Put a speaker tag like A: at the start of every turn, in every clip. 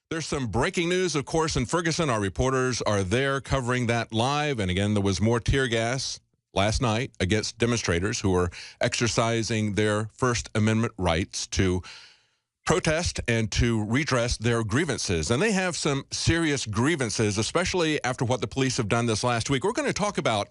A: There's some breaking news, of course, in Ferguson. Our reporters are there covering that live. And again, there was more tear gas last night against demonstrators who were exercising their First Amendment rights to protest and to redress their grievances. And they have some serious grievances, especially after what the police have done this last week. We're going to talk about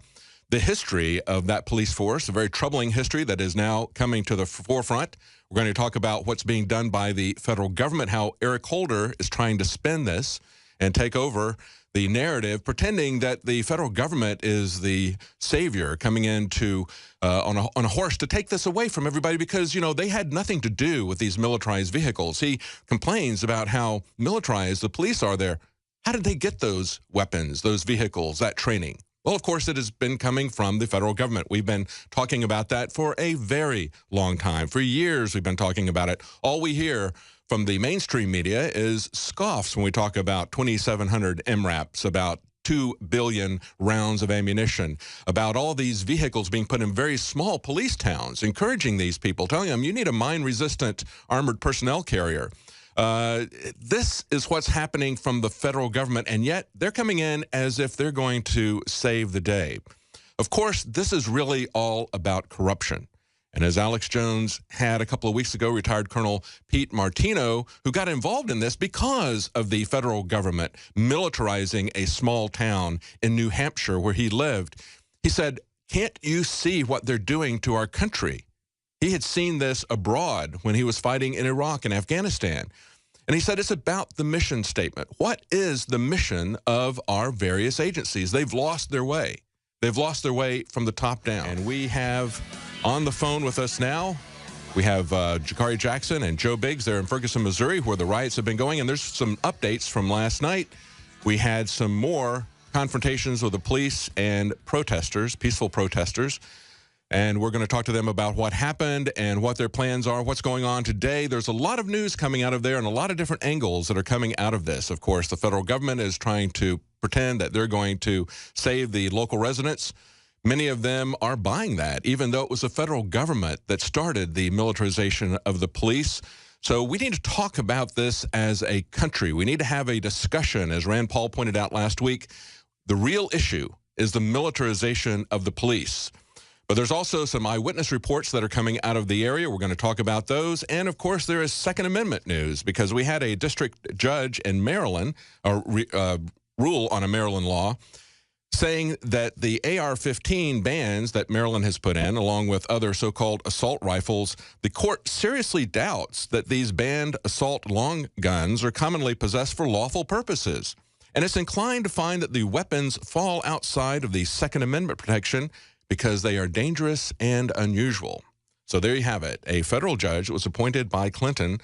A: the history of that police force, a very troubling history that is now coming to the forefront. We're going to talk about what's being done by the federal government, how Eric Holder is trying to spin this and take over the narrative, pretending that the federal government is the savior coming in to, on a horse to take this away from everybody because, you know, they had nothing to do with these militarized vehicles. He complains about how militarized the police are there. How did they get those weapons, those vehicles, that training? Well, of course, it has been coming from the federal government. We've been talking about that for a very long time. For years, we've been talking about it. All we hear from the mainstream media is scoffs when we talk about 2,700 MRAPs, about 2 billion rounds of ammunition, about all these vehicles being put in very small police towns, encouraging these people, telling them you need a mine-resistant armored personnel carrier. This is what's happening from the federal government, and yet they're coming in as if they're going to save the day. Of course, this is really all about corruption. And as Alex Jones had a couple of weeks ago, retired Colonel Pete Martino, who got involved in this because of the federal government militarizing a small town in New Hampshire where he lived, he said, "Can't you see what they're doing to our country?" He had seen this abroad when he was fighting in Iraq and Afghanistan. And he said it's about the mission statement. What is the mission of our various agencies? They've lost their way. They've lost their way from the top down. And we have on the phone with us now, we have Jakari Jackson and Joe Biggs there in Ferguson, Missouri, where the riots have been going. And there's some updates from last night. We had some more confrontations with the police and protesters, peaceful protesters. And we're going to talk to them about what happened and what their plans are, what's going on today. There's a lot of news coming out of there and a lot of different angles that are coming out of this. Of course, the federal government is trying to pretend that they're going to save the local residents. Many of them are buying that, even though it was the federal government that started the militarization of the police. So we need to talk about this as a country. We need to have a discussion, as Rand Paul pointed out last week. The real issue is the militarization of the police. But there's also some eyewitness reports that are coming out of the area. We're going to talk about those. And, of course, there is Second Amendment news because we had a district judge in Maryland rule on a Maryland law saying that the AR-15 bans that Maryland has put in, along with other so-called assault rifles, the court seriously doubts that these banned assault long guns are commonly possessed for lawful purposes. And it's inclined to find that the weapons fall outside of the Second Amendment protection because they are dangerous and unusual. So there you have it. A federal judge that was appointed by Clinton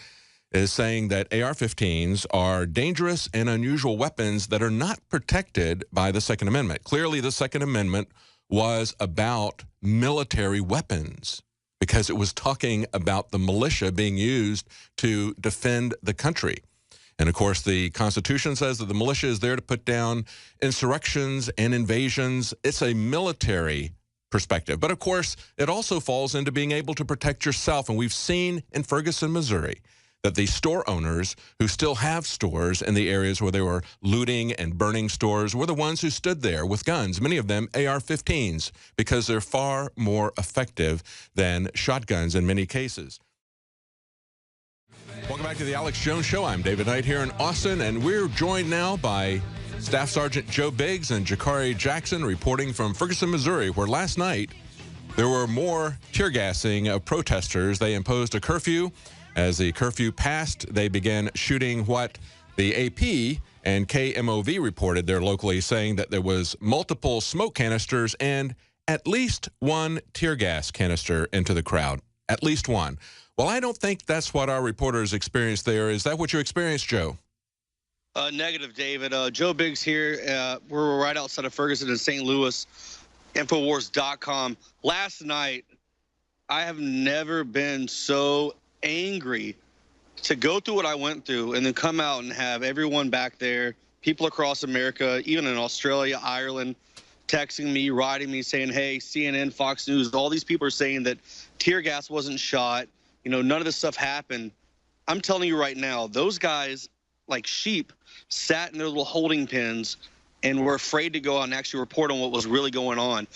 A: is saying that AR-15s are dangerous and unusual weapons that are not protected by the Second Amendment. Clearly, the Second Amendment was about military weapons because it was talking about the militia being used to defend the country. And, of course, the Constitution says that the militia is there to put down insurrections and invasions. It's a military perspective. But, of course, it also falls into being able to protect yourself. And we've seen in Ferguson, Missouri, that the store owners who still have stores in the areas where they were looting and burning stores were the ones who stood there with guns, many of them AR-15s, because they're far more effective than shotguns in many cases. Welcome back to the Alex Jones Show. I'm David Knight here in Austin, and we're joined now by Staff Sergeant Joe Biggs and Jakari Jackson reporting from Ferguson, Missouri, where last night there were more tear gassing of protesters. They imposed a curfew. As the curfew passed, they began shooting what the AP and KMOV reported there locally, saying that there was multiple smoke canisters and at least one tear gas canister into the crowd. At least one. Well, I don't think that's what our reporters experienced there. Is that what you experienced, Joe?
B: Negative, David. Joe Biggs here. We're right outside of Ferguson in St. Louis, Infowars.com. Last night, I have never been so angry to go through what I went through and then come out and have everyone back there, people across America, even in Australia, Ireland, texting me, writing me, saying, hey, CNN, Fox News, all these people are saying that tear gas wasn't shot. You know, none of this stuff happened. I'm telling you right now, those guys, like sheep, sat in their little holding pens and were afraid to go out and actually report on what was really going on.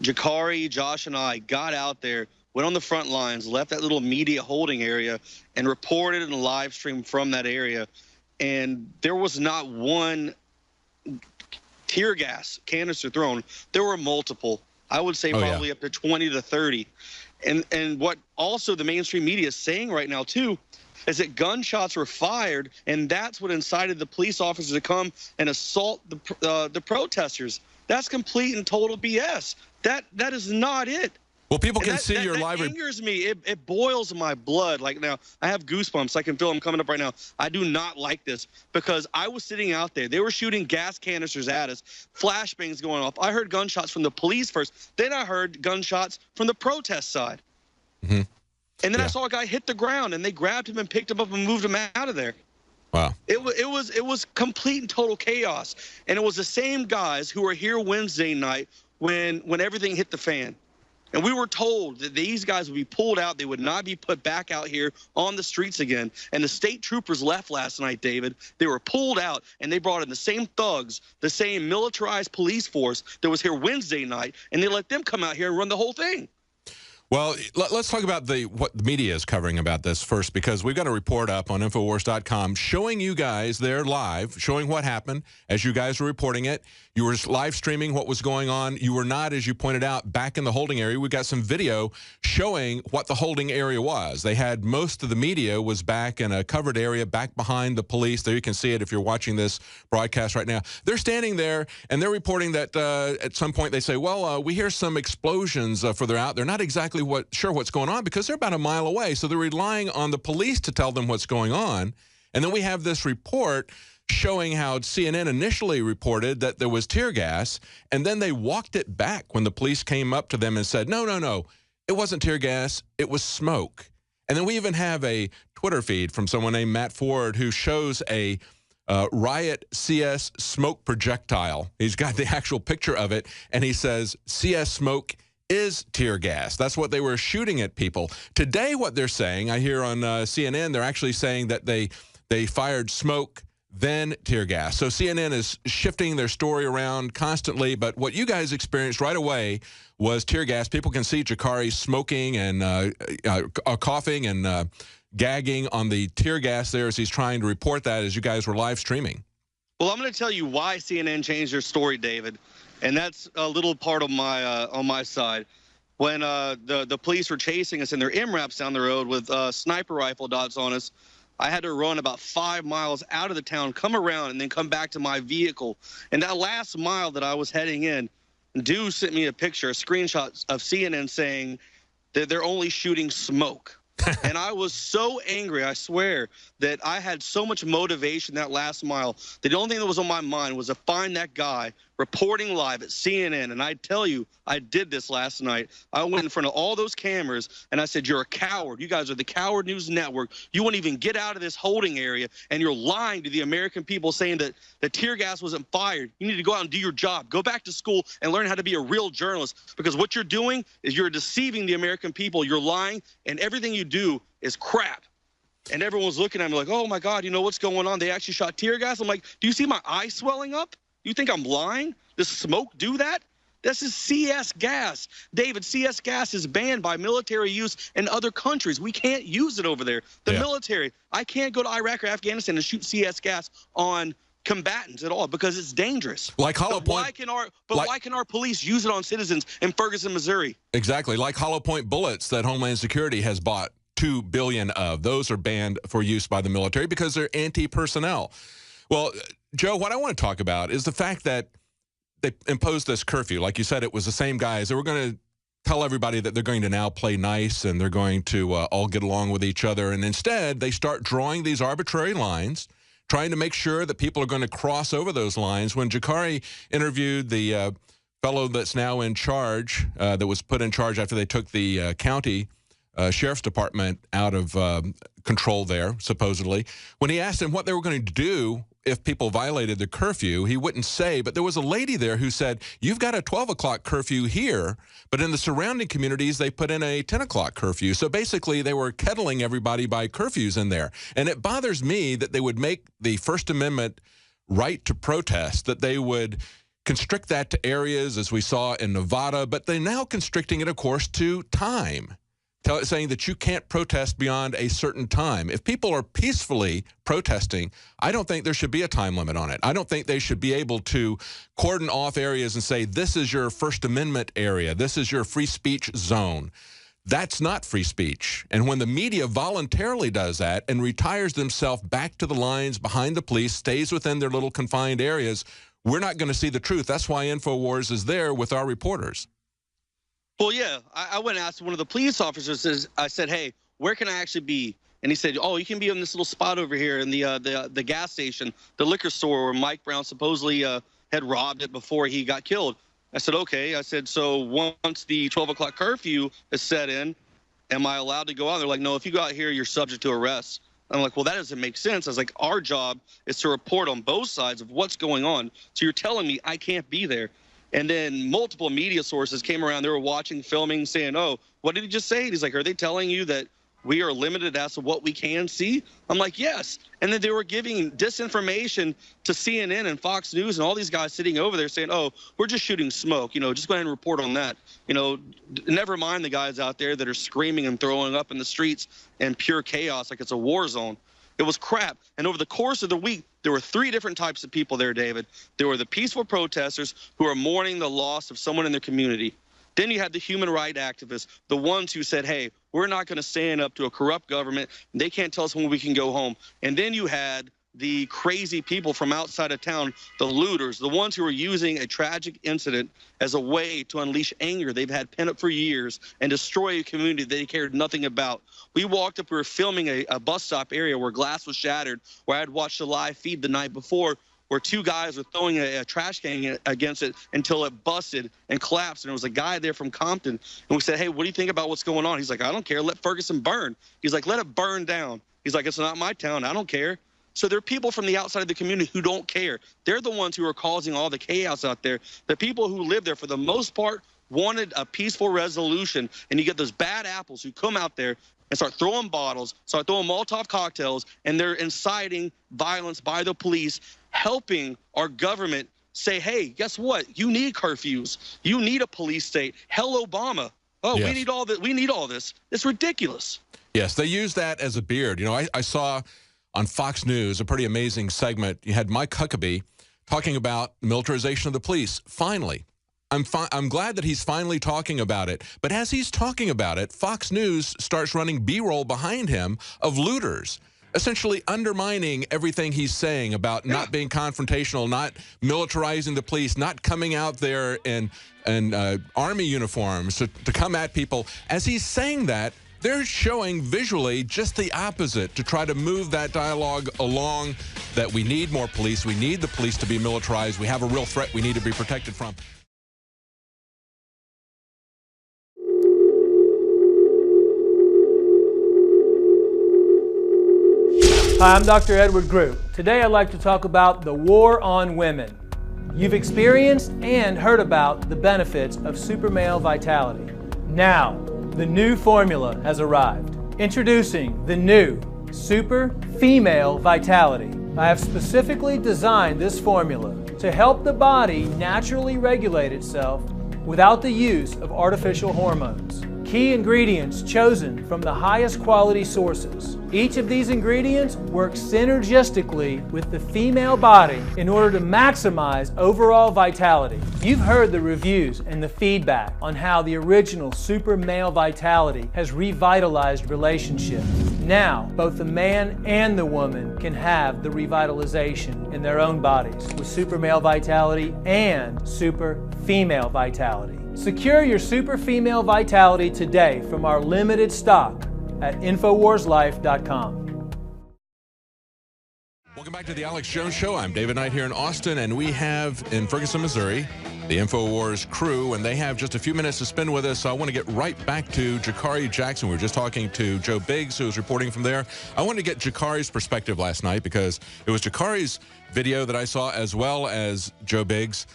B: Jakari, Josh, and I got out there, went on the front lines, left that little media holding area, and reported and live streamed from that area. And there was not one tear gas canister thrown. There were multiple. I would say probably up to 20 to 30. And what also the mainstream media is saying right now, too, is that gunshots were fired, and that's what incited the police officers to come and assault the protesters. That's complete and total BS. That is not it.
A: Well, people can see your live.
B: That angers me. It boils my blood. Like now, I have goosebumps. I can feel them coming up right now. I do not like this because I was sitting out there. They were shooting gas canisters at us, flashbangs going off. I heard gunshots from the police first. Then I heard gunshots from the protest side. Mm-hmm. And then I saw a guy hit the ground, and they grabbed him and picked him up and moved him out of there.
A: Wow.
B: It was complete and total chaos. And it was the same guys who were here Wednesday night when everything hit the fan. And we were told that these guys would be pulled out. They would not be put back out here on the streets again. And the state troopers left last night, David. They were pulled out, and they brought in the same thugs, the same militarized police force that was here Wednesday night, and they let them come out here and run the whole thing.
A: Well, let's talk about what the media is covering about this first, because we've got a report up on Infowars.com showing you guys there live, showing what happened as you guys were reporting it. You were live streaming what was going on. You were not, as you pointed out, back in the holding area. We got some video showing what the holding area was. They had most of the media was back in a covered area, back behind the police. There you can see it if you're watching this broadcast right now. They're standing there, and they're reporting that at some point they say, well, we hear some explosions further out. They're not exactly sure what's going on because they're about a mile away. So they're relying on the police to tell them what's going on. And then we have this report showing how CNN initially reported that there was tear gas, and then they walked it back when the police came up to them and said, no, no, no, it wasn't tear gas, it was smoke. And then we even have a Twitter feed from someone named Matt Ford who shows a Riot CS smoke projectile. He's got the actual picture of it, and he says CS smoke is tear gas. That's what they were shooting at people. Today, what they're saying, I hear on CNN, they're actually saying that they fired smoke, then tear gas. So CNN is shifting their story around constantly, but what you guys experienced right away was tear gas. People can see Jakari smoking and coughing and gagging on the tear gas there as he's trying to report that as you guys were live streaming.
B: Well, I'm going to tell you why CNN changed their story, David, and that's a little part of my on my side. When the police were chasing us in their MRAPs down the road with sniper rifle dots on us, I had to run about 5 miles out of the town, come around, and then come back to my vehicle. And that last mile that I was heading in, Dew sent me a picture, a screenshot of CNN saying that they're only shooting smoke. And I was so angry, I swear, that I had so much motivation that last mile that the only thing that was on my mind was to find that guy reporting live at CNN. And I tell you, I did this last night. I went in front of all those cameras, and I said, you're a coward. You guys are the Coward News Network. You won't even get out of this holding area, and you're lying to the American people saying that the tear gas wasn't fired. You need to go out and do your job. Go back to school and learn how to be a real journalist, because what you're doing is you're deceiving the American people. You're lying, and everything you do is crap. And everyone's looking at me like, oh, my God, you know what's going on? They actually shot tear gas. I'm like, do you see my eye swelling up? You think I'm lying? Does smoke do that? This is CS gas. David, CS gas is banned by military use in other countries. We can't use it over there. The military, I can't go to Iraq or Afghanistan and shoot CS gas on combatants at all because it's dangerous.
A: Like Hollow Point.
B: Why can our police use it on citizens in Ferguson, Missouri?
A: Exactly. Like Hollow Point bullets that Homeland Security has bought 2 billion of. Those are banned for use by the military because they're anti-personnel. Well, Joe, what I want to talk about is the fact that they imposed this curfew. Like you said, it was the same guys. They were going to tell everybody that they're going to now play nice and they're going to all get along with each other. And instead, they start drawing these arbitrary lines, trying to make sure that people are going to cross over those lines. When Jakari interviewed the fellow that's now in charge, that was put in charge after they took the county sheriff's department out of control there, supposedly. When he asked him what they were going to do if people violated the curfew, he wouldn't say, but there was a lady there who said, you've got a 12 o'clock curfew here, but in the surrounding communities, they put in a 10 o'clock curfew. So basically, they were kettling everybody by curfews in there. And it bothers me that they would make the First Amendment right to protest, that they would constrict that to areas, as we saw in Nevada, but they're now constricting it, of course, to time. Saying that you can't protest beyond a certain time. If people are peacefully protesting, I don't think there should be a time limit on it. I don't think they should be able to cordon off areas and say, this is your First Amendment area, this is your free speech zone. That's not free speech. And when the media voluntarily does that and retires themselves back to the lines behind the police, stays within their little confined areas, we're not going to see the truth. That's why Infowars is there with our reporters.
B: Well, yeah, I went and asked one of the police officers. I said, hey, where can I actually be? And he said, oh, you can be in this little spot over here in the gas station, the liquor store where Mike Brown supposedly had robbed it before he got killed. I said, okay. I said, so once the 12 o'clock curfew is set in, am I allowed to go out? They're like, no, if you go out here, you're subject to arrest. I'm like, well, that doesn't make sense. I was like, our job is to report on both sides of what's going on. So you're telling me I can't be there. And then multiple media sources came around. They were watching, filming, saying, oh, what did he just say? And he's like, are they telling you that we are limited as to what we can see? I'm like, yes. And then they were giving disinformation to CNN and Fox News and all these guys sitting over there saying, oh, we're just shooting smoke. You know, just go ahead and report on that. You know, never mind the guys out there that are screaming and throwing up in the streets in pure chaos like it's a war zone. It was crap. And over the course of the week, there were 3 different types of people there, David. There were the peaceful protesters who are mourning the loss of someone in their community. Then you had the human rights activists, the ones who said, hey, we're not going to stand up to a corrupt government. They can't tell us when we can go home. And then you had the crazy people from outside of town, the looters, the ones who were using a tragic incident as a way to unleash anger they've had pent up for years and destroy a community they cared nothing about. We walked up, we were filming a bus stop area where glass was shattered, where I had watched a live feed the night before, where 2 guys were throwing a trash can against it until it busted and collapsed. And there was a guy there from Compton. And we said, hey, what do you think about what's going on? He's like, I don't care. Let Ferguson burn. He's like, let it burn down. He's like, it's not my town. I don't care. So there are people from the outside of the community who don't care. They're the ones who are causing all the chaos out there. The people who live there, for the most part, wanted a peaceful resolution. And you get those bad apples who come out there and start throwing bottles, start throwing Molotov cocktails, and they're inciting violence by the police, helping our government say, hey, guess what? You need curfews. You need a police state. Hell, Obama. Oh, yes. We need all this. We need all this. It's ridiculous.
A: Yes, they use that as a beard. You know, I saw on Fox News a pretty amazing segment. You had Mike Huckabee talking about militarization of the police. Finally, I'm glad that he's finally talking about it. But as he's talking about it, Fox News starts running B-roll behind him of looters, essentially undermining everything he's saying about not being confrontational, not militarizing the police, not coming out there in army uniforms to come at people. As he's saying that, they're showing visually just the opposite to try to move that dialogue along, that we need more police. We need the police to be militarized. We have a real threat we need to be protected from.
C: Hi, I'm Dr. Edward Group. Today I'd like to talk about the war on women. You've experienced and heard about the benefits of super male vitality. Now, the new formula has arrived. Introducing the new Super Female Vitality. I have specifically designed this formula to help the body naturally regulate itself without the use of artificial hormones. Key ingredients chosen from the highest quality sources. Each of these ingredients works synergistically with the female body in order to maximize overall vitality. You've heard the reviews and the feedback on how the original Super Male Vitality has revitalized relationships. Now, both the man and the woman can have the revitalization in their own bodies with Super Male Vitality and Super Female Vitality. Secure your Super Female Vitality today from our limited stock at InfoWarsLife.com.
A: Welcome back to the Alex Jones Show. I'm David Knight here in Austin, and we have in Ferguson, Missouri, the Infowars crew, and they have just a few minutes to spend with us. So I want to get right back to Jakari Jackson. We were just talking to Joe Biggs, who was reporting from there. I wanted to get Jakari's perspective last night because it was Jakari's video that I saw as well as Joe Biggs.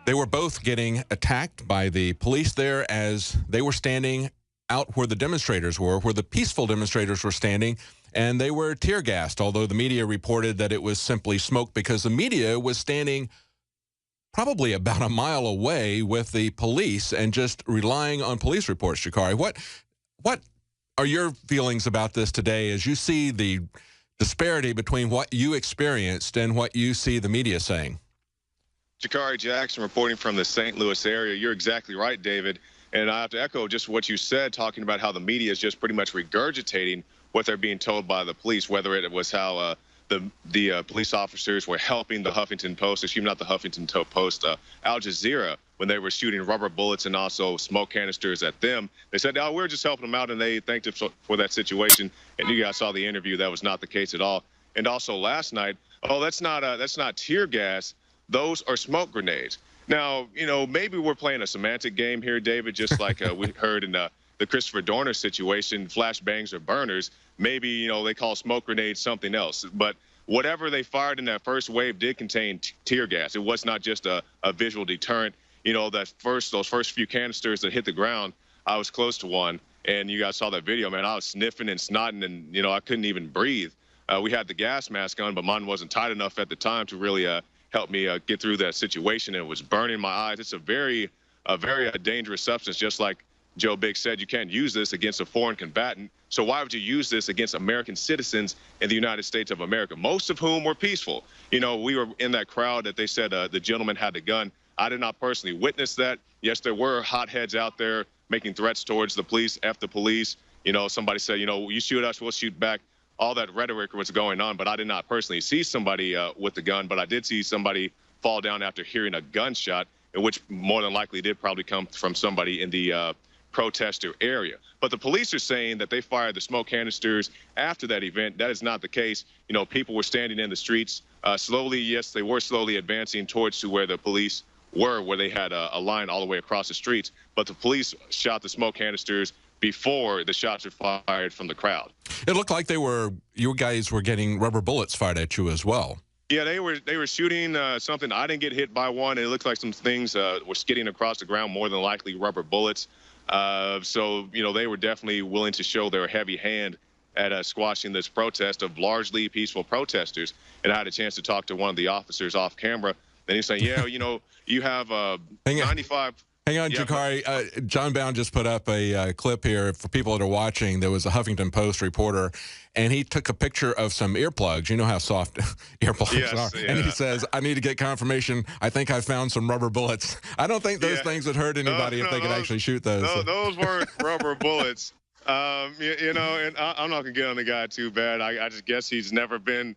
A: They were both getting attacked by the police there as they were standing out where the demonstrators were, where the peaceful demonstrators were standing, and they were tear gassed, although the media reported that it was simply smoke because the media was standing probably about a mile away with the police and just relying on police reports. Jakari, what are your feelings about this today as you see the disparity between what you experienced and what you see the media saying?
D: Jakari Jackson reporting from the St. Louis area. You're exactly right, David. And I have to echo just what you said, talking about how the media is just pretty much regurgitating what they're being told by the police, whether it was how the police officers were helping the Huffington Post, excuse me, not the Huffington Post, Al Jazeera, when they were shooting rubber bullets and also smoke canisters at them. They said, "Oh, we're just helping them out," and they thanked us for that situation. And you guys saw the interview; that was not the case at all. And also last night, "Oh, that's not tear gas; those are smoke grenades." Now, you know, maybe we're playing a semantic game here, David, just like we heard in the Christopher Dorner situation, flashbangs or burners. Maybe, you know, they call smoke grenades something else. But whatever they fired in that first wave did contain tear gas. It was not just a visual deterrent. You know, those first few canisters that hit the ground, I was close to one. And you guys saw that video, man. I was sniffing and snotting and, you know, I couldn't even breathe. We had the gas mask on, but mine wasn't tight enough at the time to really help me get through that situation. And it was burning my eyes. It's a very dangerous substance, just like Joe Biggs said. You can't use this against a foreign combatant. So why would you use this against American citizens in the United States of America, most of whom were peaceful? You know, we were in that crowd that they said the gentleman had the gun. I did not personally witness that. Yes, there were hotheads out there making threats towards the police, F the police. You know, somebody said, you know, you shoot us, we'll shoot back. All that rhetoric was going on, but I did not personally see somebody with the gun, but I did see somebody fall down after hearing a gunshot, which more than likely did probably come from somebody in the protester area. But the police are saying that they fired the smoke canisters after that event. That is not the case. You know, people were standing in the streets slowly. Yes, they were slowly advancing towards to where the police were, where they had a line all the way across the streets. But the police shot the smoke canisters before the shots were fired from the crowd.
A: It looked like you guys were getting rubber bullets fired at you as well.
D: Yeah, they were shooting something. I didn't get hit by one. It looked like some things were skidding across the ground, more than likely rubber bullets. So, you know, they were definitely willing to show their heavy hand at squashing this protest of largely peaceful protesters. And I had a chance to talk to one of the officers off camera. And he's saying, yeah, you know, you have 95.
A: Hang on, Jakari. John Bound just put up a clip here for people that are watching. There was a Huffington Post reporter, and he took a picture of some earplugs. You know how soft earplugs are. Yeah. And he says, I need to get confirmation. I think I found some rubber bullets. I don't think those things would hurt anybody if they could actually shoot those.
D: Those weren't rubber bullets. You know, and I'm not going to get on the guy too bad. I just guess he's never been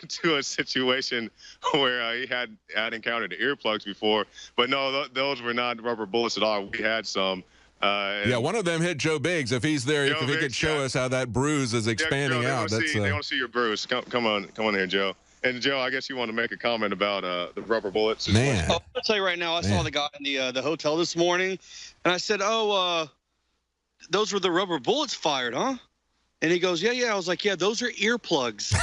D: to a situation where he had encountered earplugs before. But no, those were not rubber bullets at all. We had some.
A: Yeah, one of them hit Joe Biggs. If he's there, if he could show us how that bruise is expanding out. They want
D: to see your bruise. Come on here, Joe. And Joe, I guess you want to make a comment about the rubber bullets.
A: Man,
B: I'll tell you right now. I saw the guy in the hotel this morning, and I said, "Oh, those were the rubber bullets fired, huh?" And he goes, yeah. I was like, yeah, those are earplugs.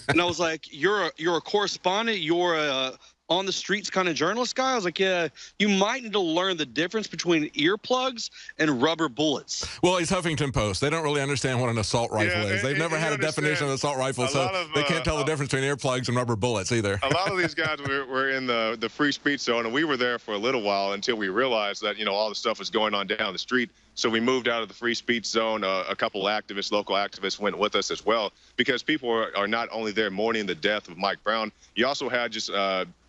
B: And I was like, you're a correspondent, you're a on the streets kind of journalist guy. I was like, yeah, you might need to learn the difference between earplugs and rubber bullets.
A: Well, it's Huffington Post. They don't really understand what an assault rifle is. They've never had a definition of an assault rifle, so they can't tell the difference between earplugs and rubber bullets either.
D: A lot of these guys were in the free speech zone, and we were there for a little while until we realized that, you know, all the stuff was going on down the street. So we moved out of the free speech zone. A couple activists, local activists, went with us as well, because people are not only there mourning the death of Mike Brown. You also had just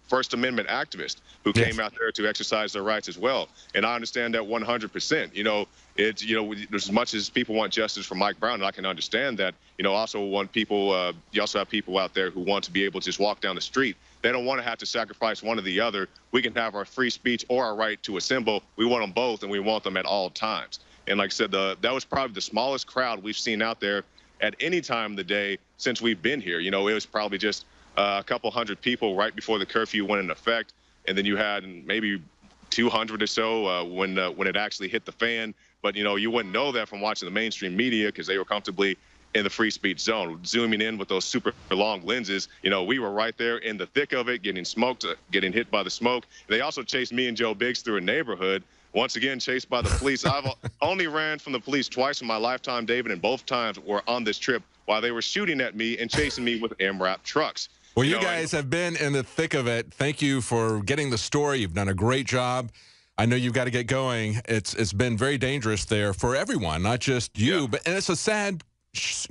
D: First Amendment activists who came out there to exercise their rights as well. And I understand that 100%. You know, it's, you know, as much as people want justice for Mike Brown, and I can understand that, you know, also want people, you also have people out there who want to be able to just walk down the street. They don't want to have to sacrifice one or the other. We can have our free speech or our right to assemble. We want them both, and we want them at all times. And like I said, that was probably the smallest crowd we've seen out there at any time of the day since we've been here. You know, it was probably just a couple hundred people right before the curfew went into effect. and then you had maybe 200 or so when it actually hit the fan. But, you know, you wouldn't know that from watching the mainstream media because they were comfortably in the free speech zone. Zooming in with those super long lenses, you know, we were right there in the thick of it, getting smoked, getting hit by the smoke. They also chased me and Joe Biggs through a neighborhood, once again chased by the police. I've only ran from the police twice in my lifetime, David, and both times were on this trip while they were shooting at me and chasing me with MRAP trucks.
A: Well, you guys have been in the thick of it. Thank you for getting the story. You've done a great job. I know you've got to get going. It's been very dangerous there for everyone, not just you, and it's a sad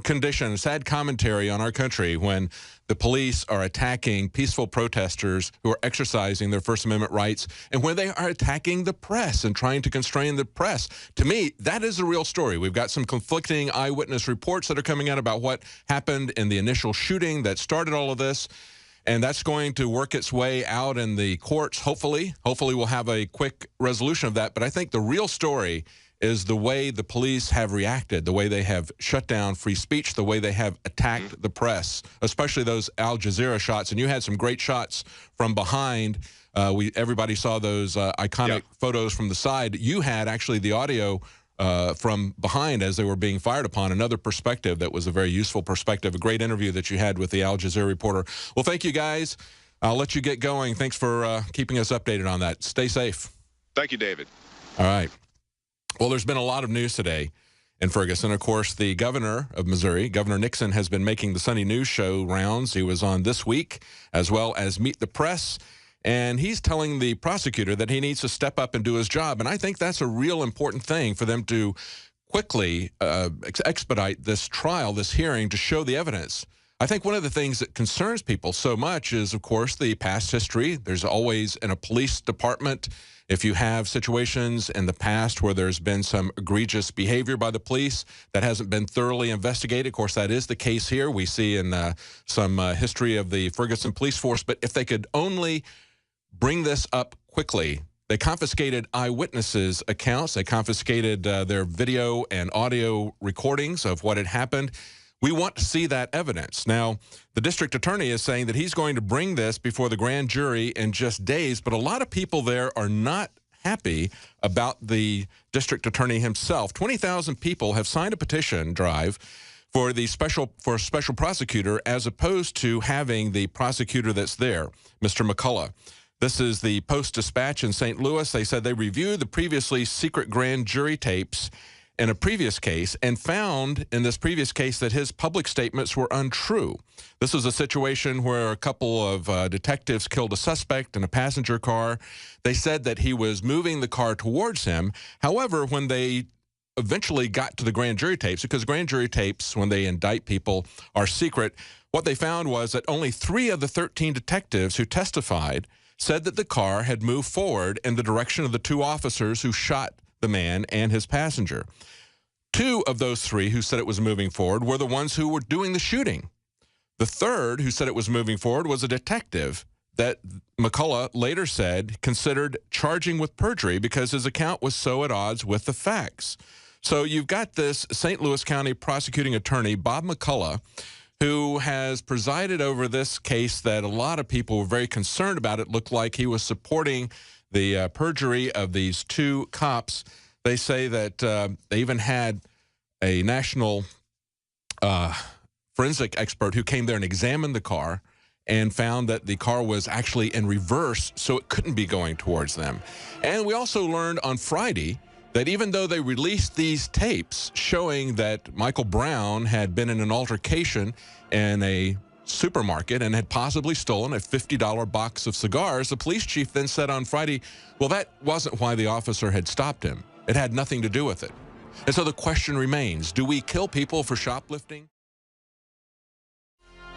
A: condition, sad commentary on our country when the police are attacking peaceful protesters who are exercising their First Amendment rights, and when they are attacking the press and trying to constrain the press. To me, that is a real story. We've got some conflicting eyewitness reports that are coming out about what happened in the initial shooting that started all of this, and that's going to work its way out in the courts, hopefully. Hopefully we'll have a quick resolution of that, but I think the real story is the way the police have reacted, the way they have shut down free speech, the way they have attacked the press, especially those Al Jazeera shots. And you had some great shots from behind. Everybody saw those iconic photos from the side. You had actually the audio from behind as they were being fired upon, another perspective that was a very useful perspective, a great interview that you had with the Al Jazeera reporter. Well, thank you, guys. I'll let you get going. Thanks for keeping us updated on that. Stay safe.
D: Thank you, David.
A: All right. Well, there's been a lot of news today in Ferguson. Of course, the governor of Missouri, Governor Nixon, has been making the Sunday News Show rounds. He was on this week, as well as Meet the Press, and he's telling the prosecutor that he needs to step up and do his job. And I think that's a real important thing for them to quickly expedite this trial, this hearing, to show the evidence. I think one of the things that concerns people so much is, of course, the past history. There's always, in a police department, if you have situations in the past where there's been some egregious behavior by the police that hasn't been thoroughly investigated, of course, that is the case here. We see in some history of the Ferguson police force. But if they could only bring this up quickly, they confiscated eyewitnesses' accounts. They confiscated their video and audio recordings of what had happened. We want to see that evidence. Now, the district attorney is saying that he's going to bring this before the grand jury in just days, but a lot of people there are not happy about the district attorney himself. 20,000 people have signed a petition drive for a special prosecutor, as opposed to having the prosecutor that's there, Mr. McCullough. This is the Post-Dispatch in St. Louis. They said they reviewed the previously secret grand jury tapes in a previous case and found in this previous case that his public statements were untrue. This was a situation where a couple of detectives killed a suspect in a passenger car. They said that he was moving the car towards him. However, when they eventually got to the grand jury tapes, because grand jury tapes, when they indict people, are secret, what they found was that only 3 of the 13 detectives who testified said that the car had moved forward in the direction of the 2 officers who shot the man and his passenger. 2 of those 3 who said it was moving forward were the ones who were doing the shooting. The 3rd who said it was moving forward was a detective that McCullough later said considered charging with perjury because his account was so at odds with the facts. So you've got this St. Louis County prosecuting attorney, Bob McCullough, who has presided over this case that a lot of people were very concerned about. It looked like he was supporting the perjury of these 2 cops. They say that they even had a national forensic expert who came there and examined the car and found that the car was actually in reverse, so it couldn't be going towards them. And we also learned on Friday that even though they released these tapes showing that Michael Brown had been in an altercation in a supermarket and had possibly stolen a $50 box of cigars, the police chief then said on Friday, well, that wasn't why the officer had stopped him. It had nothing to do with it. And so the question remains, do we kill people for shoplifting?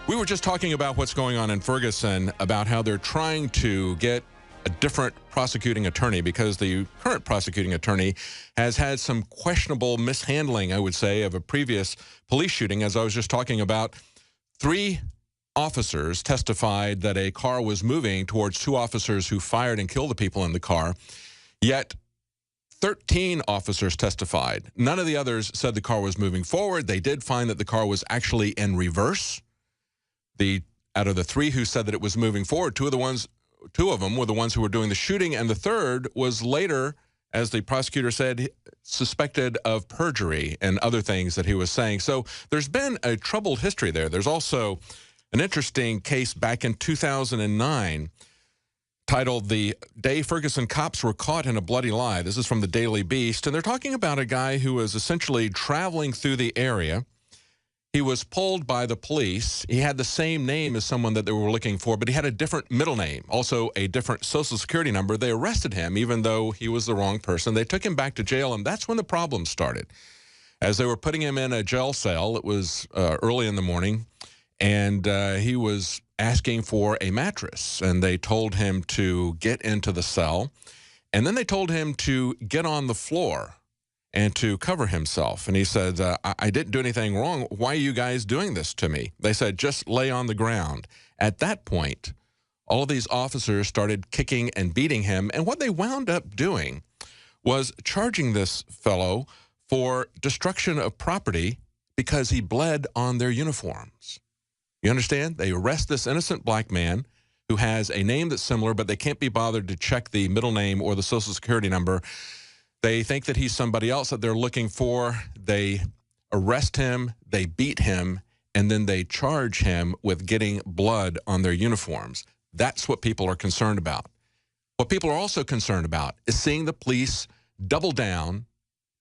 A: We were just talking about what's going on in Ferguson, about how they're trying to get a different prosecuting attorney because the current prosecuting attorney has had some questionable mishandling, I would say, of a previous police shooting. As I was just talking about, 3 officers testified that a car was moving towards 2 officers who fired and killed the people in the car, yet 13 officers testified. None of the others said the car was moving forward. They did find that the car was actually in reverse. Out of the 3 who said that it was moving forward, 2 of the ones two of them were the ones who were doing the shooting, and the third was later, as the prosecutor said, suspected of perjury and other things that he was saying. So there's been a troubled history there. There's also an interesting case back in 2009 titled "The Day Ferguson Cops Were Caught in a Bloody Lie." This is from the Daily Beast, and they're talking about a guy who was essentially traveling through the area. He was pulled by the police. He had the same name as someone that they were looking for, but he had a different middle name, also a different Social Security number. They arrested him, even though he was the wrong person. They took him back to jail, and that's when the problem started. As they were putting him in a jail cell, it was early in the morning, and he was asking for a mattress, and they told him to get into the cell, and then they told him to get on the floor and to cover himself. And he said, I didn't do anything wrong. Why are you guys doing this to me? They said, just lay on the ground. At that point, all of these officers started kicking and beating him, and what they wound up doing was charging this fellow for destruction of property because he bled on their uniforms. You understand? They arrest this innocent black man who has a name that's similar, but they can't be bothered to check the middle name or the Social Security number. They think that he's somebody else that they're looking for. They arrest him, they beat him, and then they charge him with getting blood on their uniforms. That's what people are concerned about. What people are also concerned about is seeing the police double down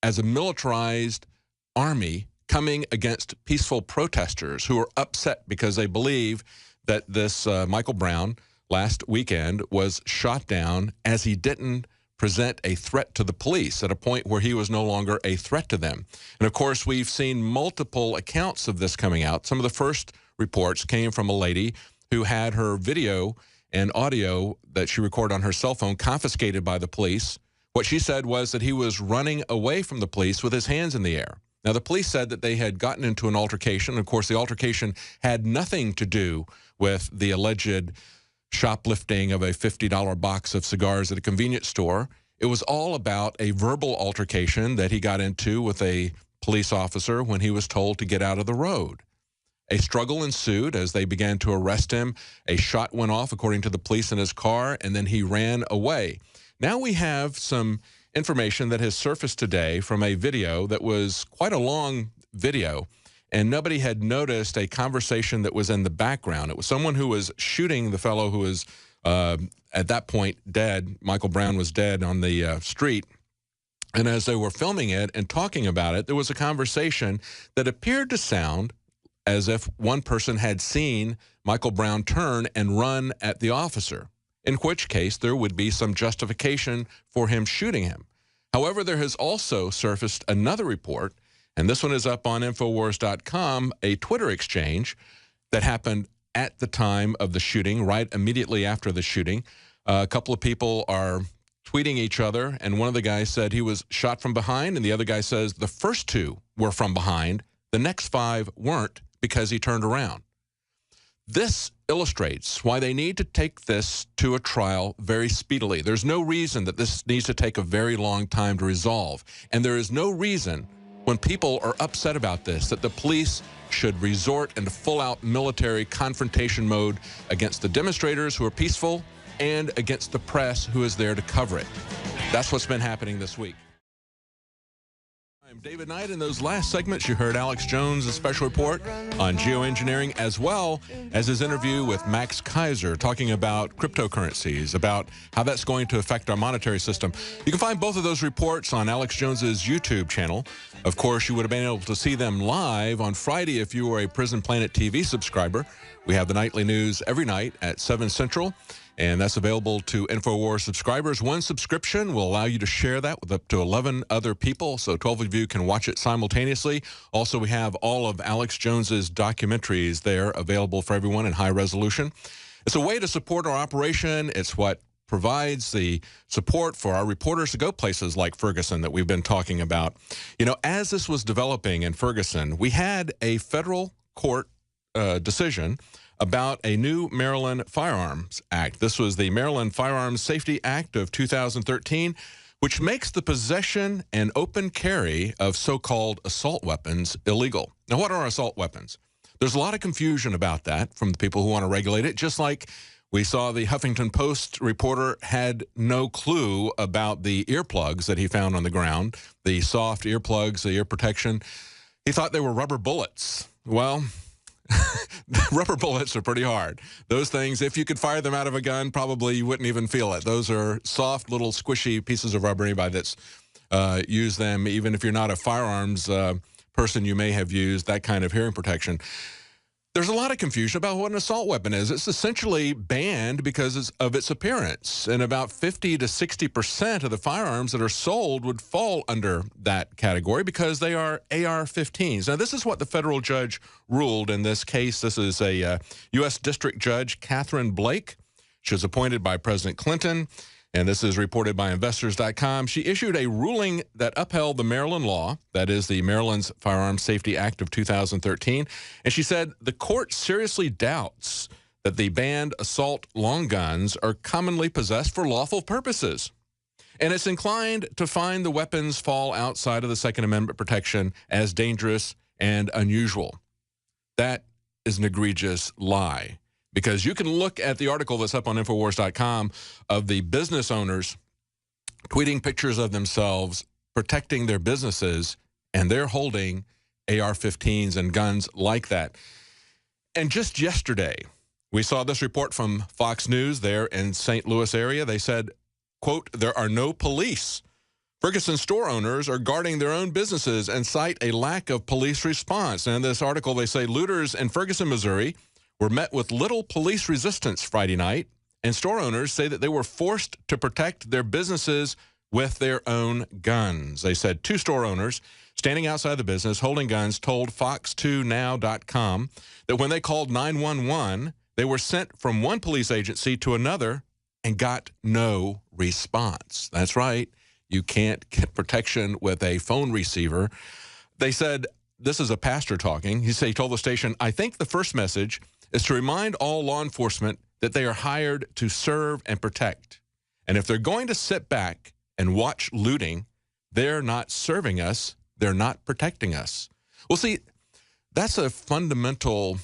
A: as a militarized army coming against peaceful protesters who are upset because they believe that this Michael Brown last weekend was shot down as he didn't present a threat to the police at a point where he was no longer a threat to them. And of course, we've seen multiple accounts of this coming out. Some of the first reports came from a lady who had her video and audio that she recorded on her cell phone confiscated by the police. What she said was that he was running away from the police with his hands in the air. Now, the police said that they had gotten into an altercation. Of course, the altercation had nothing to do with the alleged shoplifting of a $50 box of cigars at a convenience store. It was all about a verbal altercation that he got into with a police officer when he was told to get out of the road. A struggle ensued as they began to arrest him. A shot went off, according to the police, in his car, and then he ran away. Now we have some information that has surfaced today from a video that was quite a long video, and nobody had noticed a conversation that was in the background. It was someone who was shooting the fellow who was, at that point, dead. Michael Brown was dead on the street. And as they were filming it and talking about it, there was a conversation that appeared to sound as if one person had seen Michael Brown turn and run at the officer, in which case there would be some justification for him shooting him. However, there has also surfaced another report, and this one is up on Infowars.com, a Twitter exchange that happened at the time of the shooting, right immediately after the shooting. A couple of people are tweeting each other, and one of the guys said he was shot from behind, and the other guy says the first two were from behind, the next five weren't because he turned around. This illustrates why they need to take this to a trial very speedily. There's no reason that this needs to take a very long time to resolve. And there is no reason, when people are upset about this, that the police should resort into full-out military confrontation mode against the demonstrators who are peaceful and against the press who is there to cover it. That's what's been happening this week. I'm David Knight. In those last segments, you heard Alex Jones' special report on geoengineering, as well as his interview with Max Kaiser, talking about cryptocurrencies, about how that's going to affect our monetary system. You can find both of those reports on Alex Jones's YouTube channel. Of course, you would have been able to see them live on Friday if you were a Prison Planet TV subscriber. We have the nightly news every night at 7 Central. And that's available to Infowars subscribers. One subscription will allow you to share that with up to 11 other people, so 12 of you can watch it simultaneously. Also, we have all of Alex Jones's documentaries there available for everyone in high resolution. It's a way to support our operation. It's what provides the support for our reporters to go places like Ferguson that we've been talking about. You know, as this was developing in Ferguson, we had a federal court decision about a new Maryland Firearms Act. This was the Maryland Firearms Safety Act of 2013, which makes the possession and open carry of so-called assault weapons illegal. Now, what are assault weapons? There's a lot of confusion about that from the people who want to regulate it, just like We saw the Huffington Post reporter had no clue about the earplugs that he found on the ground, the soft earplugs, the ear protection. He thought they were rubber bullets. Well, rubber bullets are pretty hard. Those things, if you could fire them out of a gun, probably you wouldn't even feel it. Those are soft, little squishy pieces of rubber. Anybody that's used them, even if you're not a firearms person, you may have used that kind of hearing protection. There's a lot of confusion about what an assault weapon is. It's essentially banned because of its appearance, and about 50 to 60% of the firearms that are sold would fall under that category because they are AR-15s. Now, this is what the federal judge ruled in this case. This is a U.S. District Judge, Catherine Blake. She was appointed by President Clinton, and this is reported by Investors.com. She issued a ruling that upheld the Maryland law, that is the Maryland's Firearms Safety Act of 2013, and she said the court seriously doubts that the banned assault long guns are commonly possessed for lawful purposes, and it's inclined to find the weapons fall outside of the Second Amendment protection as dangerous and unusual. That is an egregious lie. Because you can look at the article that's up on Infowars.com of the business owners tweeting pictures of themselves protecting their businesses, and they're holding AR-15s and guns like that. And just yesterday, we saw this report from Fox News there in St. Louis area. They said, quote, "There are no police. Ferguson store owners are guarding their own businesses and cite a lack of police response." And in this article, they say looters in Ferguson, Missouri, were met with little police resistance Friday night, and store owners say that they were forced to protect their businesses with their own guns. They said 2 store owners standing outside the business holding guns told Fox2Now.com that when they called 911, they were sent from one police agency to another and got no response. That's right. You can't get protection with a phone receiver. They said, this is a pastor talking. He told the station, "I think the first message is to remind all law enforcement that they are hired to serve and protect. And if they're going to sit back and watch looting, they're not serving us, they're not protecting us." Well, see, that's a fundamental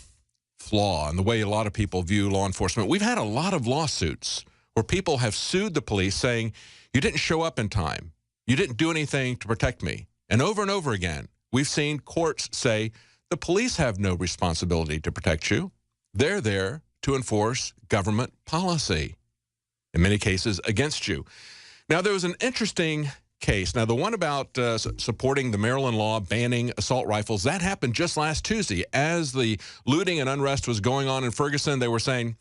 A: flaw in the way a lot of people view law enforcement. We've had a lot of lawsuits where people have sued the police saying, "You didn't show up in time, you didn't do anything to protect me." And over again, we've seen courts say, the police have no responsibility to protect you. They're there to enforce government policy, in many cases against you. Now, there was an interesting case. Now, the one about supporting the Maryland law banning assault rifles, that happened just last Tuesday. As the looting and unrest was going on in Ferguson, they were saying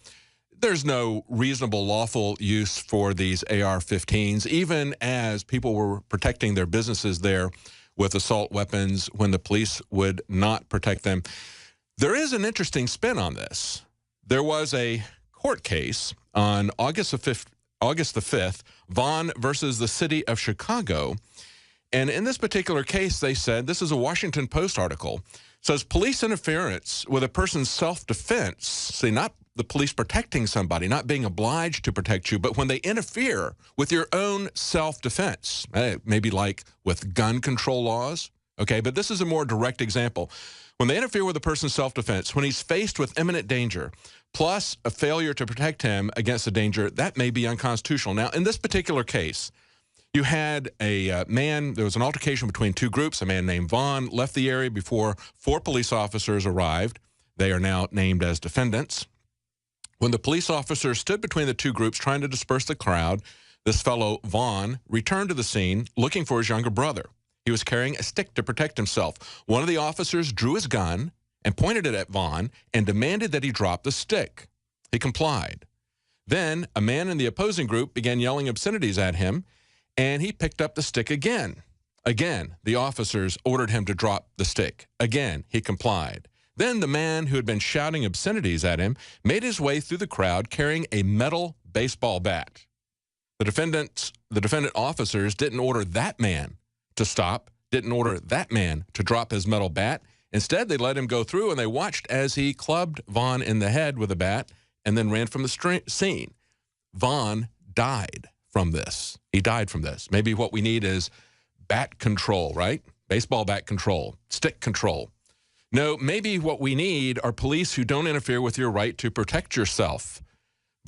A: there's no reasonable lawful use for these AR-15s, even as people were protecting their businesses there with assault weapons when the police would not protect them. There is an interesting spin on this. There was a court case on August the 5th, Vaughn versus the city of Chicago. And in this particular case, they said, this is a Washington Post article, says police interference with a person's self-defense, see, not the police protecting somebody, not being obliged to protect you, but when they interfere with your own self-defense, maybe like with gun control laws, okay, but this is a more direct example. When they interfere with a person's self-defense, when he's faced with imminent danger, plus a failure to protect him against the danger, that may be unconstitutional. Now, in this particular case, you had a man, there was an altercation between 2 groups. A man named Vaughn left the area before 4 police officers arrived. They are now named as defendants. When the police officers stood between the 2 groups trying to disperse the crowd, this fellow, Vaughn, returned to the scene looking for his younger brother. He was carrying a stick to protect himself. One of the officers drew his gun and pointed it at Vaughn and demanded that he drop the stick. He complied. Then a man in the opposing group began yelling obscenities at him, and he picked up the stick again. Again, the officers ordered him to drop the stick. Again, he complied. Then the man who had been shouting obscenities at him made his way through the crowd carrying a metal baseball bat. The defendant officers didn't order that man to stop, didn't order that man to drop his metal bat. Instead, they let him go through, and they watched as he clubbed Vaughn in the head with a bat and then ran from the scene. Vaughn died from this. He died from this. Maybe what we need is bat control, right? Baseball bat control, stick control. No, maybe what we need are police who don't interfere with your right to protect yourself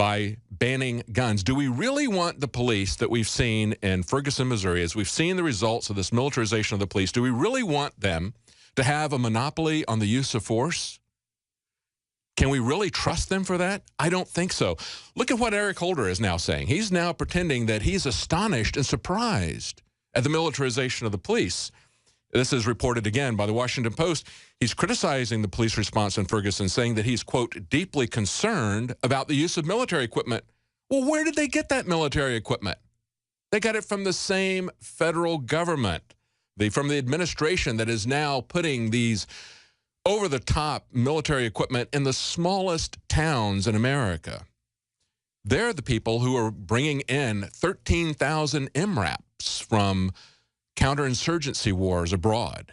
A: by banning guns. Do we really want the police that we've seen in Ferguson, Missouri, as we've seen the results of this militarization of the police, do we really want them to have a monopoly on the use of force? Can we really trust them for that? I don't think so. Look at what Eric Holder is now saying. He's now pretending that he's astonished and surprised at the militarization of the police. This is reported again by the Washington Post. He's criticizing the police response in Ferguson, saying that he's, quote, deeply concerned about the use of military equipment. Well, where did they get that military equipment? They got it from the same federal government, from the administration that is now putting these over-the-top military equipment in the smallest towns in America. They're the people who are bringing in 13,000 MRAPs from counterinsurgency wars abroad.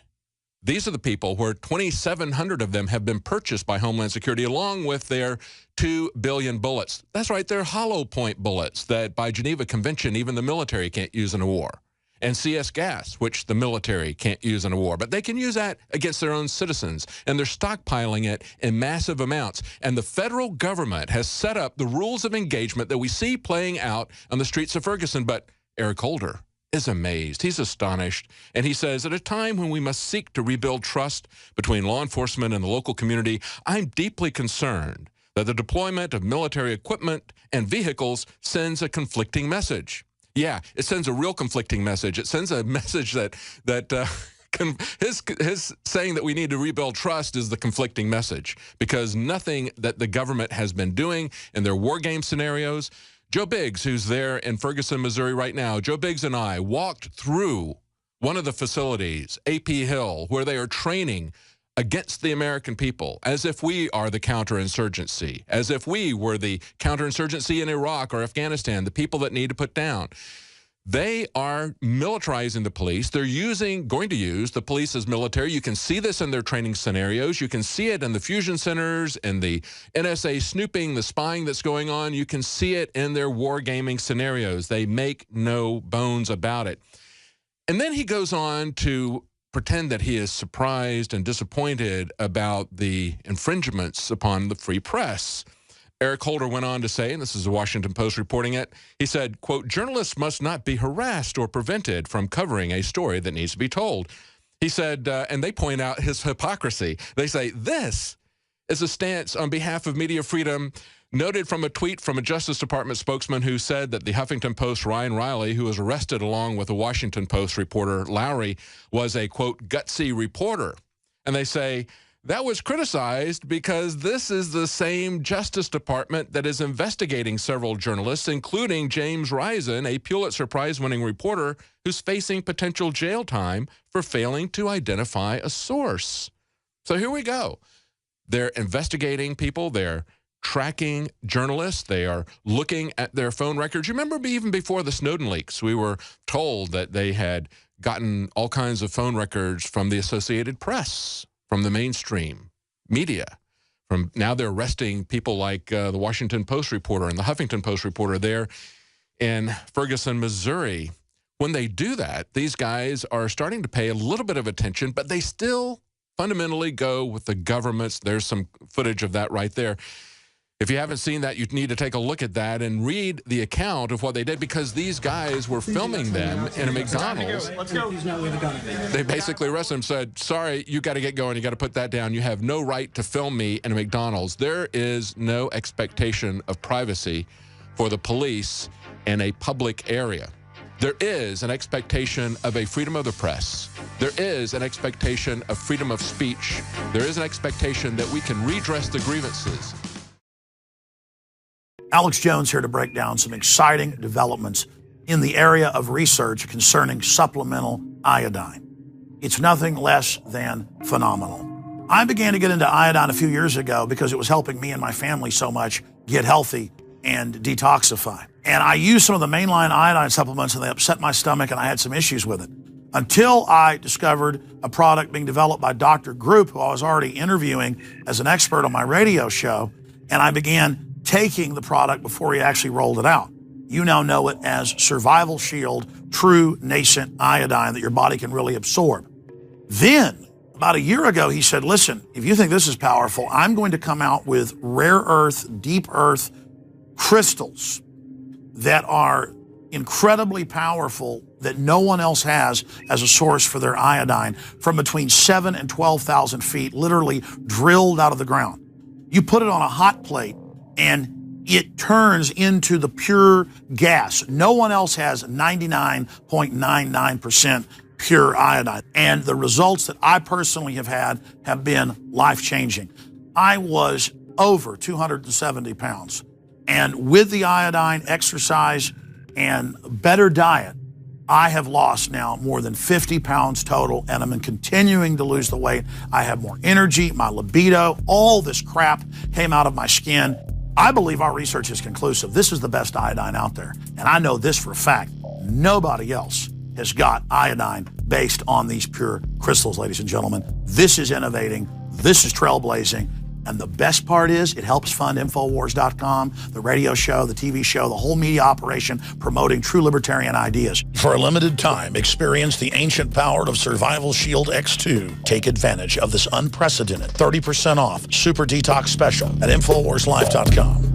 A: These are the people where 2,700 of them have been purchased by Homeland Security, along with their 2 billion bullets. That's right, they're hollow point bullets that by Geneva Convention, even the military can't use in a war. And CS gas, which the military can't use in a war. But they can use that against their own citizens, and they're stockpiling it in massive amounts. And the federal government has set up the rules of engagement that we see playing out on the streets of Ferguson. But Eric Holder is amazed. He's astonished. And he says, at a time when we must seek to rebuild trust between law enforcement and the local community, I'm deeply concerned that the deployment of military equipment and vehicles sends a conflicting message. Yeah, it sends a real conflicting message. It sends a message that his saying that we need to rebuild trust is the conflicting message, because nothing that the government has been doing in their war game scenarios. Joe Biggs, who's there in Ferguson, Missouri right now, Joe Biggs and I walked through one of the facilities, AP Hill, where they are training against the American people, as if we are the counterinsurgency, as if we were the counterinsurgency in Iraq or Afghanistan, the people that need to put down. They are militarizing the police. They're going to use the police as military. You can see this in their training scenarios. You can see it in the fusion centers and the NSA snooping, the spying that's going on. You can see it in their wargaming scenarios. They make no bones about it. And then he goes on to pretend that he is surprised and disappointed about the infringements upon the free press. Eric Holder went on to say, and this is the Washington Post reporting it, he said, quote, journalists must not be harassed or prevented from covering a story that needs to be told. He said, and they point out his hypocrisy. They say, this is a stance on behalf of media freedom, noted from a tweet from a Justice Department spokesman who said that the Huffington Post Ryan Riley, who was arrested along with the Washington Post reporter Lowry, was a, quote, gutsy reporter. And they say that was criticized because this is the same Justice Department that is investigating several journalists, including James Risen, a Pulitzer Prize-winning reporter who's facing potential jail time for failing to identify a source. So here we go. They're investigating people. They're tracking journalists. They are looking at their phone records. You remember even before the Snowden leaks, we were told that they had gotten all kinds of phone records from the Associated Press, from the mainstream media. Now they're arresting people like the Washington Post reporter and the Huffington Post reporter there in Ferguson, Missouri. When they do that, these guys are starting to pay a little bit of attention, but they still fundamentally go with the government's. There's some footage of that right there. If you haven't seen that, you need to take a look at that and read the account of what they did, because these guys were filming them in a McDonald's.
E: Let's go.
A: They basically arrested him, said, sorry, you got to get going. You got to put that down. You have no right to film me in a McDonald's. There is no expectation of privacy for the police in a public area. There is an expectation of a freedom of the press. There is an expectation of freedom of speech. There is an expectation that we can redress the grievances.
E: Alex Jones here to break down some exciting developments in the area of research concerning supplemental iodine. It's nothing less than phenomenal. I began to get into iodine a few years ago because it was helping me and my family so much get healthy and detoxify. And I used some of the mainline iodine supplements and they upset my stomach and I had some issues with it. Until I discovered a product being developed by Dr. Group, who I was already interviewing as an expert on my radio show, and I began taking the product before he actually rolled it out. You now know it as Survival Shield True Nascent Iodine that your body can really absorb. Then, about a year ago, he said, listen, if you think this is powerful, I'm going to come out with rare earth, deep earth, crystals that are incredibly powerful that no one else has as a source for their iodine from between 7,000 and 12,000 feet, literally drilled out of the ground. You put it on a hot plate and it turns into the pure gas. No one else has 99.99% pure iodine. And the results that I personally have had have been life-changing. I was over 270 pounds. And with the iodine, exercise, and better diet, I have lost now more than 50 pounds total, and I'm continuing to lose the weight. I have more energy, my libido, all this crap came out of my skin. I believe our research is conclusive. This is the best iodine out there. And I know this for a fact. Nobody else has got iodine based on these pure crystals, ladies and gentlemen. This is innovating. This is trailblazing. And the best part is it helps fund Infowars.com, the radio show, the TV show, the whole media operation promoting true libertarian ideas. For a limited time, experience the ancient power of Survival Shield X2. Take advantage of this unprecedented 30% off Super Detox special at InfoWarsLife.com.